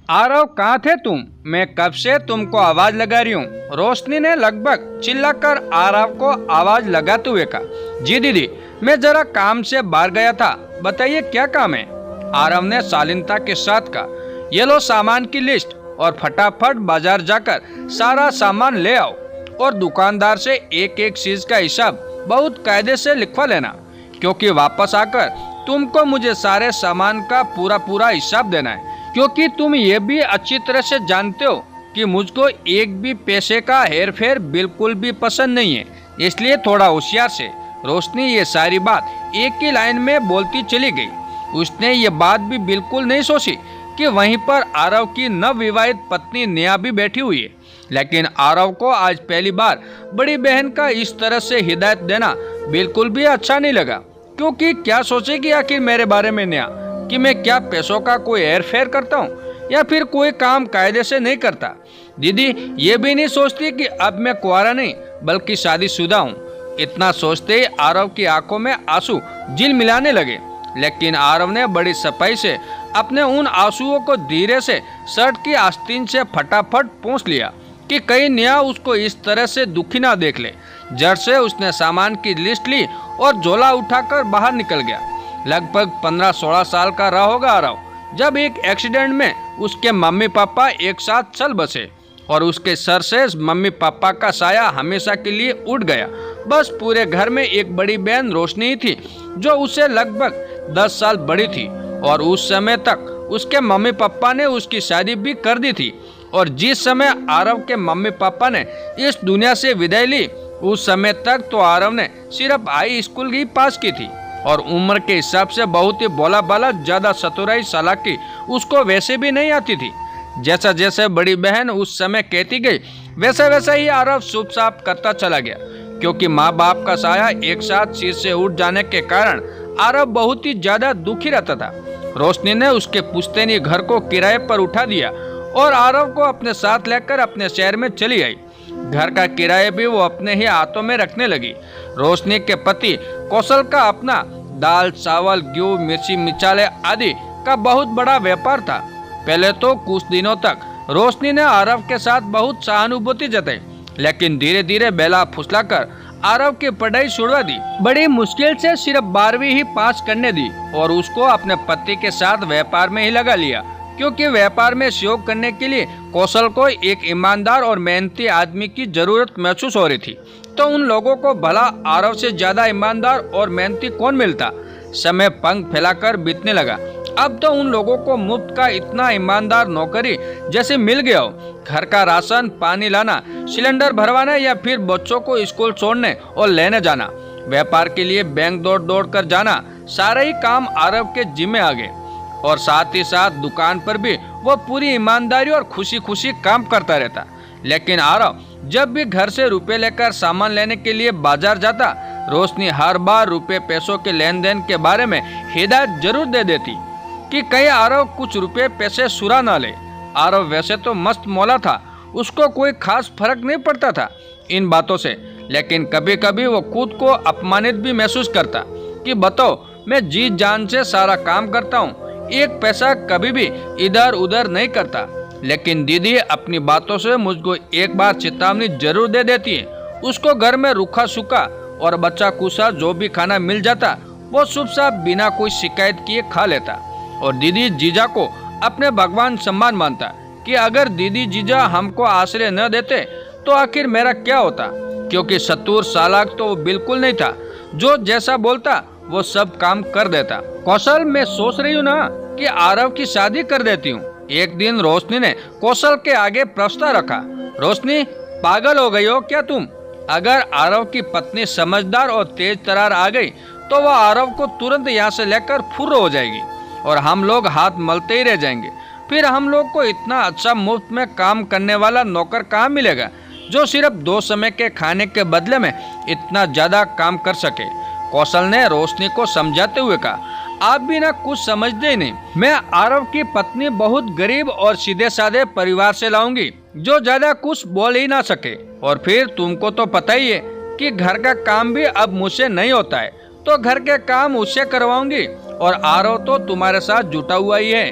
आरव, कहाँ थे तुम? मैं कब से तुमको आवाज लगा रही हूँ। रोशनी ने लगभग चिल्लाकर आरव को आवाज लगाते हुए कहा। जी दीदी, मैं जरा काम से बाहर गया था, बताइए क्या काम है? आरव ने शालीनता के साथ कहा। ये लो सामान की लिस्ट और फटाफट बाजार जाकर सारा सामान ले आओ और दुकानदार से एक एक चीज का हिसाब बहुत कायदे से लिखवा लेना, क्योंकि वापस आकर तुमको मुझे सारे सामान का पूरा पूरा हिसाब देना है। क्योंकि तुम ये भी अच्छी तरह से जानते हो कि मुझको एक भी पैसे का हेर फेर बिल्कुल भी पसंद नहीं है, इसलिए थोड़ा होशियार से। रोशनी ये सारी बात एक ही लाइन में बोलती चली गई। उसने ये बात भी बिल्कुल नहीं सोची कि वहीं पर आरव की नवविवाहित पत्नी नेहा भी बैठी हुई है। लेकिन आरव को आज पहली बार बड़ी बहन का इस तरह से हिदायत देना बिल्कुल भी अच्छा नहीं लगा, क्योंकि क्या सोचेगी आखिर मेरे बारे में नेहा, कि मैं क्या पैसों का कोई हेर फेर करता हूँ या फिर कोई काम कायदे से नहीं करता। दीदी ये भी नहीं सोचती कि अब मैं कुंवारा नहीं बल्कि शादीशुदा हूँ। इतना सोचते ही आरव की आंखों में आंसू झिलमिलाने लगे। लेकिन आरव ने बड़ी सफाई से अपने उन आंसुओं को धीरे से शर्ट की आस्तीन से फटाफट पोंछ लिया कि कहीं नेहा उसको इस तरह से दुखी ना देख ले। जड़ से उसने सामान की लिस्ट ली और झोला उठाकर बाहर निकल गया। लगभग 15-16 साल का रहा होगा आरव, जब एक एक्सीडेंट में उसके मम्मी पापा एक साथ चल बसे और उसके सर से मम्मी पापा का साया हमेशा के लिए उठ गया। बस पूरे घर में एक बड़ी बहन रोशनी ही थी, जो उससे लगभग 10 साल बड़ी थी, और उस समय तक उसके मम्मी पापा ने उसकी शादी भी कर दी थी। और जिस समय आरव के मम्मी पापा ने इस दुनिया से विदाई ली, उस समय तक तो आरव ने सिर्फ हाई स्कूल ही पास की थी और उम्र के हिसाब से बहुत ही भोला भाला, ज्यादा सतुराई चालाकी उसको वैसे भी नहीं आती थी। जैसा जैसे बड़ी बहन उस समय कहती गई, वैसा वैसा ही आरव चुप चाप करता चला गया, क्योंकि माँ बाप का साया एक साथ सिर से उठ जाने के कारण आरव बहुत ही ज्यादा दुखी रहता था। रोशनी ने उसके पुश्तैनी घर को किराए पर उठा दिया और आरव को अपने साथ लेकर अपने शहर में चली आई। घर का किराया भी वो अपने ही हाथों में रखने लगी। रोशनी के पति कौशल का अपना दाल चावल गेहूं मिर्ची मिचाले आदि का बहुत बड़ा व्यापार था। पहले तो कुछ दिनों तक रोशनी ने आरव के साथ बहुत सहानुभूति जताई, लेकिन धीरे धीरे बेला फुसलाकर आरव की पढ़ाई छुड़वा दी। बड़ी मुश्किल से सिर्फ 12वीं ही पास करने दी और उसको अपने पति के साथ व्यापार में ही लगा लिया, क्योंकि व्यापार में सहयोग करने के लिए कौशल को एक ईमानदार और मेहनती आदमी की जरूरत महसूस हो रही थी। तो उन लोगों को भला आरव से ज्यादा ईमानदार और मेहनती कौन मिलता। समय पंख फैलाकर बीतने लगा। अब तो उन लोगों को मुफ्त का इतना ईमानदार नौकरी जैसे मिल गया हो। घर का राशन पानी लाना, सिलेंडर भरवाना या फिर बच्चों को स्कूल छोड़ने और लेने जाना, व्यापार के लिए बैंक दौड़ दौड़ कर जाना, सारे ही काम आरव के जिम्मे आ गए। और साथ ही साथ दुकान पर भी वो पूरी ईमानदारी और खुशी खुशी काम करता रहता। लेकिन आरव जब भी घर से रुपए लेकर सामान लेने के लिए बाजार जाता, रोशनी हर बार रुपए पैसों के लेन देन के बारे में हिदायत जरूर दे देती कि कहीं आरव कुछ रुपए पैसे सुरा ना ले। आरव वैसे तो मस्त मौला था, उसको कोई खास फर्क नहीं पड़ता था इन बातों से, लेकिन कभी कभी वो खुद को अपमानित भी महसूस करता कि बताओ, मैं जी जान से सारा काम करता हूँ, एक पैसा कभी भी इधर उधर नहीं करता, लेकिन दीदी अपनी बातों से मुझको एक बार चेतावनी जरूर दे देती है। उसको घर में रूखा सूखा और बच्चा कुसा जो भी खाना मिल जाता वो चुप चाप बिना कोई शिकायत किए खा लेता। और दीदी जीजा को अपने भगवान सम्मान मानता कि अगर दीदी जीजा हमको आश्रय न देते तो आखिर मेरा क्या होता, क्योंकि सतूर चालाक तो वो बिल्कुल नहीं था। जो जैसा बोलता वो सब काम कर देता। कौशल, मैं सोच रही हूँ ना कि आरव की शादी कर देती हूँ। एक दिन रोशनी ने कौशल के आगे प्रस्ताव रखा। रोशनी, पागल हो गई हो क्या तुम? अगर आरव की पत्नी समझदार और तेज तरार आ गई तो वह आरव को तुरंत यहाँ से लेकर फुर्र हो जाएगी और हम लोग हाथ मलते ही रह जाएंगे। फिर हम लोग को इतना अच्छा मुफ्त में काम करने वाला नौकर कहाँ मिलेगा जो सिर्फ 2 समय के खाने के बदले में इतना ज्यादा काम कर सके। कौशल ने रोशनी को समझाते हुए कहा, आप भी ना कुछ समझते ही नहीं। मैं आरव की पत्नी बहुत गरीब और सीधे साधे परिवार से लाऊंगी जो ज्यादा कुछ बोल ही ना सके। और फिर तुमको तो पता ही है कि घर का काम भी अब मुझसे नहीं होता है, तो घर के काम उससे करवाऊंगी और आरव तो तुम्हारे साथ जुटा हुआ ही है।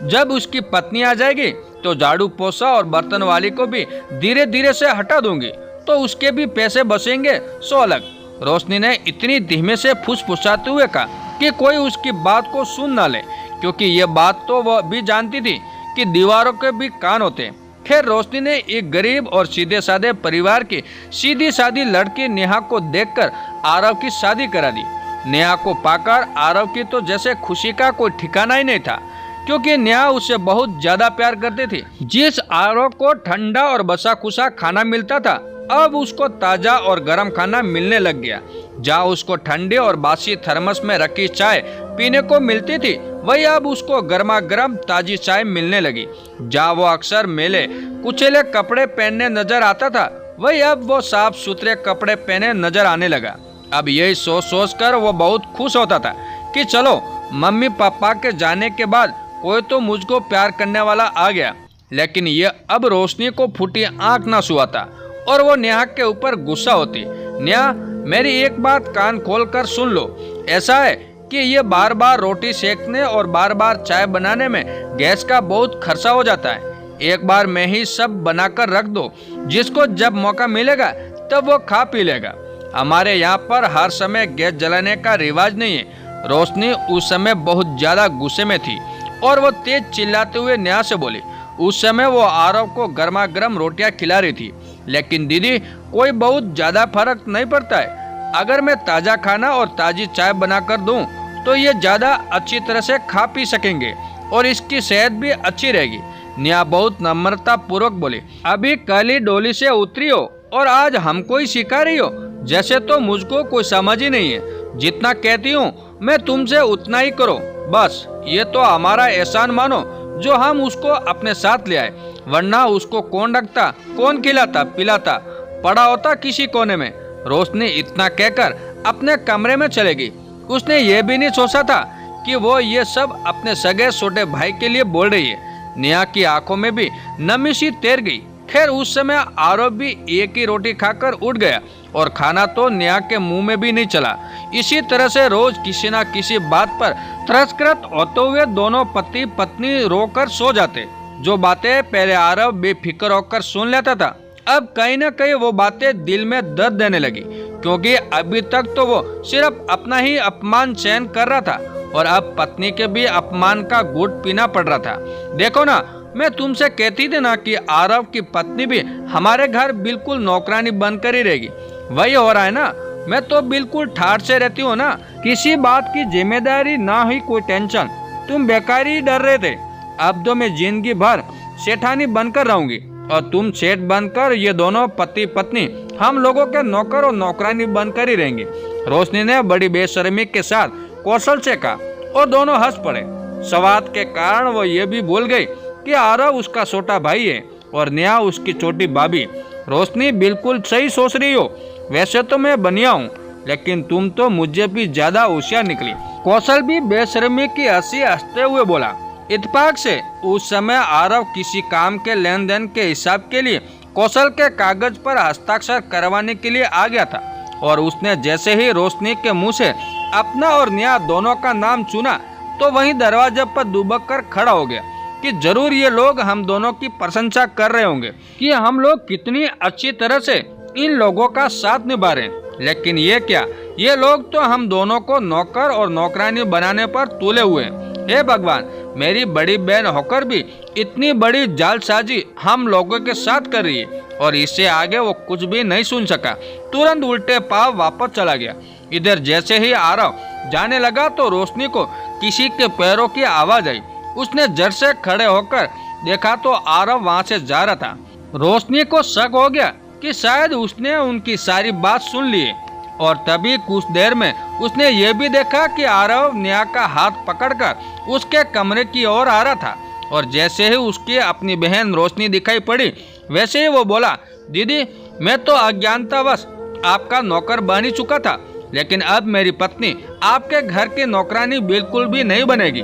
जब उसकी पत्नी आ जाएगी तो झाड़ू पोछा और बर्तन वाली को भी धीरे धीरे से हटा दूंगी, तो उसके भी पैसे बचेंगे 100 अलग। रोशनी ने इतनी धीमे से फुसफुसाते हुए कहा कि कोई उसकी बात को सुन ना ले, क्योंकि ये बात तो वह भी जानती थी कि दीवारों के भी कान होते। खैर, रोशनी ने एक गरीब और सीधे साधे परिवार की सीधी सादी लड़की नेहा को देखकर आरव की शादी करा दी। नेहा को पाकर आरव की तो जैसे खुशी का कोई ठिकाना ही नहीं था, क्योंकि नेहा उससे बहुत ज्यादा प्यार करती थी। जिस आरव को ठंडा और बसा खुसा खाना मिलता था, अब उसको ताजा और गर्म खाना मिलने लग गया। जहाँ उसको ठंडी और बासी थर्मस में रखी चाय पीने को मिलती थी, वही अब उसको गर्मा गर्म ताजी चाय मिलने लगी। जहाँ वो अक्सर मेले कुचेले कपड़े पहनने नजर आता था, वही अब वो साफ सुथरे कपड़े पहने नजर आने लगा। अब यही सोच सोच कर वो बहुत खुश होता था कि चलो, मम्मी पापा के जाने के बाद कोई तो मुझको प्यार करने वाला आ गया। लेकिन ये अब रोशनी को फूटी आंख ना सुहाता और वो नेहा के ऊपर गुस्सा होती। नेहा, मेरी एक बात कान खोल कर सुन लो। ऐसा है कि ये बार बार रोटी सेकने और बार बार चाय बनाने में गैस का बहुत खर्चा हो जाता है। एक बार मैं ही सब बनाकर रख दो, जिसको जब मौका मिलेगा तब वो खा पी लेगा। हमारे यहाँ पर हर समय गैस जलाने का रिवाज नहीं है। रोशनी उस समय बहुत ज्यादा गुस्से में थी और वो तेज चिल्लाते हुए नेहा से बोली। उस समय वो आरव को गर्मा गर्म रोटियां खिला रही थी। लेकिन दीदी, कोई बहुत ज्यादा फर्क नहीं पड़ता है। अगर मैं ताजा खाना और ताजी चाय बनाकर दूं तो ये ज्यादा अच्छी तरह से खा पी सकेंगे और इसकी सेहत भी अच्छी रहेगी। नेहा बहुत नम्रता पूर्वक बोली। अभी कल ही डोली से उतरी हो और आज हमको ही सिखा रही हो? जैसे तो मुझको कोई समझ ही नहीं है। जितना कहती हूँ मैं तुमसे उतना ही करो बस। ये तो हमारा एहसान मानो जो हम उसको अपने साथ ले आए, वरना उसको कौन रखता, कौन खिलाता पिलाता, पड़ा होता किसी कोने में। रोशनी इतना कहकर अपने कमरे में चलेगी। उसने ये भी नहीं सोचा था कि वो ये सब अपने सगे छोटे भाई के लिए बोल रही है। नेहा की आंखों में भी नमी सी तैर गई। खैर, उस समय आरव भी एक ही रोटी खाकर उठ गया और खाना तो नेहा के मुंह में भी नहीं चला। इसी तरह से रोज किसी न किसी बात पर त्रस्त होते हुए दोनों पति पत्नी रोकर सो जाते। जो बातें पहले आरव बेफिक्र होकर सुन लेता था, अब कहीं न कहीं वो बातें दिल में दर्द देने लगी, क्योंकि अभी तक तो वो सिर्फ अपना ही अपमान सहन कर रहा था और अब पत्नी के भी अपमान का घूंट पीना पड़ रहा था। देखो ना, मैं तुमसे कहती थी ना कि आरव की पत्नी भी हमारे घर बिल्कुल नौकरानी बनकर ही रहेगी। वही हो रहा है ना। मैं तो बिल्कुल ठाठ से रहती हूँ ना, किसी बात की जिम्मेदारी ना ही कोई टेंशन। तुम बेकार ही डर रहे थे। अब तो मैं जिंदगी भर सेठानी बनकर रहूंगी और तुम सेठ बनकर, ये दोनों पति पत्नी हम लोगों के नौकर और नौकरानी बनकर ही रहेंगे। रोशनी ने बड़ी बेशर्मी के साथ कौशल से कहा और दोनों हंस पड़े। स्वाद के कारण वो ये भी भूल गई कि आरव उसका छोटा भाई है और नेहा उसकी छोटी भाभी। रोशनी, बिल्कुल सही सोच रही हो। वैसे तो मैं बनिया हूँ, लेकिन तुम तो मुझे भी ज्यादा होशियार निकली। कौशल भी बेशर्मी की हंसी हंसते हुए बोला। इत्तेफाक से उस समय आरव किसी काम के लेन देन के हिसाब के लिए कौशल के कागज पर हस्ताक्षर करवाने के लिए आ गया था और उसने जैसे ही रोशनी के मुंह से अपना और नेहा दोनों का नाम चुना तो वहीं दरवाजे पर दुबक कर खड़ा हो गया कि जरूर ये लोग हम दोनों की प्रशंसा कर रहे होंगे कि हम लोग कितनी अच्छी तरह से इन लोगों का साथ निभा रहे हैं। लेकिन ये क्या, ये लोग तो हम दोनों को नौकर और नौकरानी बनाने पर तुले हुए हैं। हे भगवान, मेरी बड़ी बहन होकर भी इतनी बड़ी जालसाजी हम लोगों के साथ कर रही है। और इससे आगे वो कुछ भी नहीं सुन सका, तुरंत उल्टे पाव वापस चला गया। इधर जैसे ही आरव जाने लगा तो रोशनी को किसी के पैरों की आवाज आई। उसने जड़ से खड़े होकर देखा तो आरव वहां से जा रहा था। रोशनी को शक हो गया कि शायद उसने उनकी सारी बात सुन ली है और तभी कुछ देर में उसने ये भी देखा कि आरव नेहा का हाथ पकड़कर उसके कमरे की ओर आ रहा था। और जैसे ही उसकी अपनी बहन रोशनी दिखाई पड़ी, वैसे ही वो बोला, दीदी, मैं तो अज्ञानतावश आपका नौकर बन ही चुका था, लेकिन अब मेरी पत्नी आपके घर की नौकरानी बिल्कुल भी नहीं बनेगी।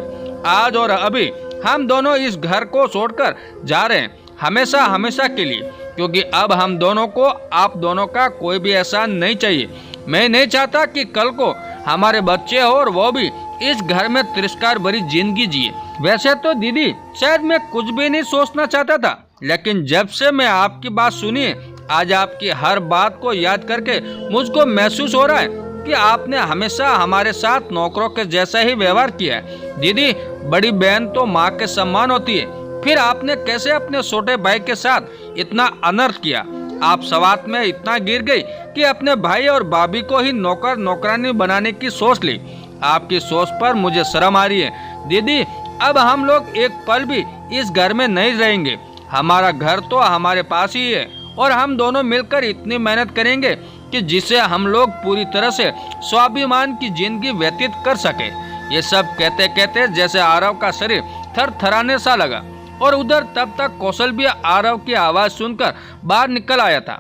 आज और अभी हम दोनों इस घर को छोड़कर जा रहे हैं, हमेशा हमेशा के लिए, क्योंकि अब हम दोनों को आप दोनों का कोई भी एहसान नहीं चाहिए। मैं नहीं चाहता कि कल को हमारे बच्चे हो और वो भी इस घर में तिरस्कार भरी जिंदगी जिए। वैसे तो दीदी शायद मैं कुछ भी नहीं सोचना चाहता था, लेकिन जब से मैं आपकी बात सुनी आज आपकी हर बात को याद करके मुझको महसूस हो रहा है कि आपने हमेशा हमारे साथ नौकरों के जैसा ही व्यवहार किया है। दीदी बड़ी बहन तो माँ के सम्मान होती है, फिर आपने कैसे अपने छोटे भाई के साथ इतना अनर्थ किया। आप सवात में इतना गिर गई कि अपने भाई और भाभी को ही नौकर नौकरानी बनाने की सोच ली। आपकी सोच पर मुझे शर्म आ रही है दीदी। अब हम लोग एक पल भी इस घर में नहीं रहेंगे। हमारा घर तो हमारे पास ही है और हम दोनों मिलकर इतनी मेहनत करेंगे कि जिसे हम लोग पूरी तरह से स्वाभिमान की जिंदगी व्यतीत कर सके। ये सब कहते कहते जैसे आरव का शरीर थरथराने सा लगा और उधर तब तक कौशल भी आरव की आवाज सुनकर बाहर निकल आया था।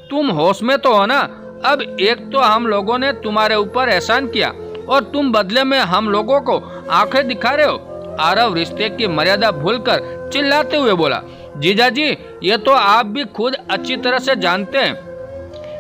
तुम होश में तो हो ना? अब एक तो हम लोगों ने तुम्हारे ऊपर एहसान किया और तुम बदले में हम लोगों को आंखें दिखा रहे हो। आरव रिश्ते की मर्यादा भूलकर चिल्लाते हुए बोला, जीजाजी ये तो आप भी खुद अच्छी तरह से जानते हैं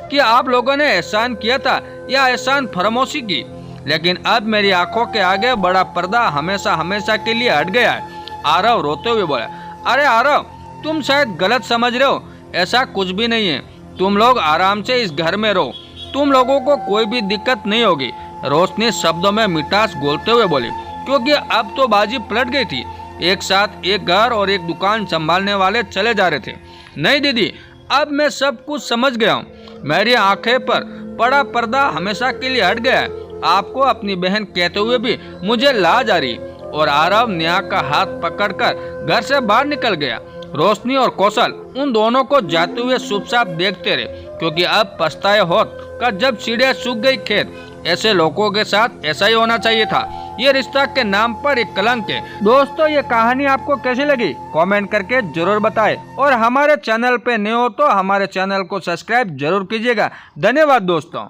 कि आप लोगों ने एहसान किया था या एहसान फरामोशी की, लेकिन अब मेरी आंखों के आगे बड़ा पर्दा हमेशा हमेशा के लिए हट गया है। आरव रोते हुए बोला, अरे आरव तुम शायद गलत समझ रहे हो, ऐसा कुछ भी नहीं है। तुम लोग आराम से इस घर में रहो, तुम लोगों को कोई भी दिक्कत नहीं होगी। रोशनी शब्दों में मिठास घोलते हुए बोली, क्योंकि अब तो बाजी पलट गई थी। एक साथ एक घर और एक दुकान संभालने वाले चले जा रहे थे। नहीं दीदी अब मैं सब कुछ समझ गया हूँ। मेरी आंखें पर पड़ा पर्दा हमेशा के लिए हट गया है। आपको अपनी बहन कहते हुए भी मुझे लाज आ रही। और आरव नेहा का हाथ पकड़कर घर से बाहर निकल गया। रोशनी और कौशल उन दोनों को जाते हुए चुपचाप देखते रहे, क्योंकि अब पछताए होत का जब सीढ़ियाँ सूख गई खेत। ऐसे लोगों के साथ ऐसा ही होना चाहिए था। ये रिश्ता के नाम पर एक कलंक है। दोस्तों ये कहानी आपको कैसी लगी कमेंट करके जरूर बताएं और हमारे चैनल पे नए हो तो हमारे चैनल को सब्सक्राइब जरूर कीजिएगा। धन्यवाद दोस्तों।